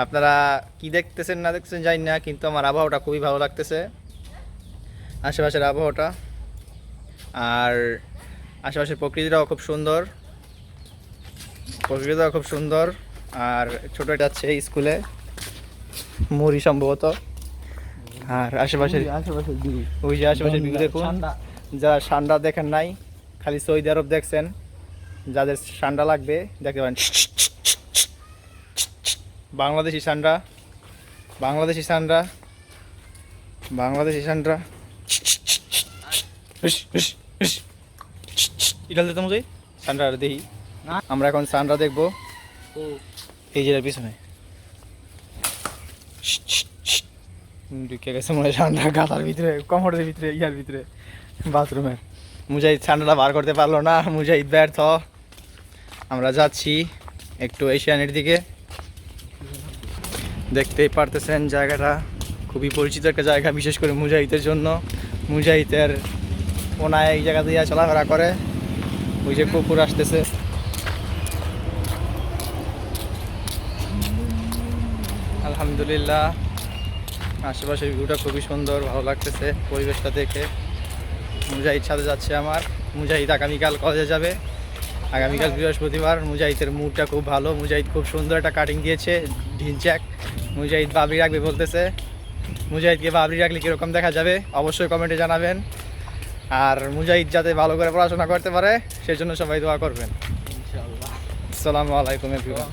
আপনারা কি দেখতেছেন না দেখতেছেন জানি না, কিন্তু আমার আবহাওয়াটা খুবই ভালো লাগতেছে, আশেপাশের আবহাওয়াটা। আর আশেপাশের প্রকৃতিটাও খুব সুন্দর, প্রকৃতিটাও খুব সুন্দর। আর ছোটো যাচ্ছে স্কুলে মুড়ি সম্ভবত। আর আশেপাশের ওই যে আশেপাশের ভিউ দেখুন। যারা ঠান্ডা দেখেন নাই, খালি সৌদি আরব দেখছেন, যাদের ঠান্ডা লাগবে দেখতে পারেন। বাংলাদেশি ঠান্ডা, বাংলাদেশি ঠান্ডা, বাংলাদেশি ঠান্ডা। ইটাল দিতাম যে ঠান্ডা দেখি। আমরা এখন ঠান্ডা দেখবো এই যে পিছনে ঢুকে গেছে মনে হয় ঠান্ডা, গাতার ভিতরে, কমরের ভিতরে, ইয়ার ভিতরে, বাথরুমের। মুজাহিদ ঠান্ডাটা বার করতে পারলো না, মুজাহিদ ব্যর্থ। আমরা যাচ্ছি একটু এশিয়ানের দিকে। দেখতেই পারতেছেন জায়গাটা খুবই পরিচিত একটা জায়গা, বিশেষ করে মুজাহিদের জন্য। মুজাহিদের ওনায় এই জায়গা দিয়ে চলাফেরা করে। ওই যে কুকুর আসতেছে। আলহামদুলিল্লাহ, আশেপাশের ভিউটা খুবই সুন্দর, ভালো লাগতেছে পরিবেশটা দেখে। মুজাহিদ সাথে যাচ্ছে আমার। মুজাহিদ আগামীকাল কলেজে যাবে, আগামীকাল বৃহস্পতিবার। মুজাহিদের মুডটা খুব ভালো, মুজাহিদ খুব সুন্দর একটা কাটিং দিয়েছে, ঢিনচ্যাক। মুজাহিদ বাবরি রাখবে বলতেছে। মুজাহিদকে বাবরি রাখলে কীরকম দেখা যাবে অবশ্যই কমেন্টে জানাবেন। আর মুজাহিদ যাতে ভালো করে পড়াশোনা করতে পারে সেজন্য সবাই দোয়া করবেন। আসসালামু আলাইকুম এভরিওয়ান।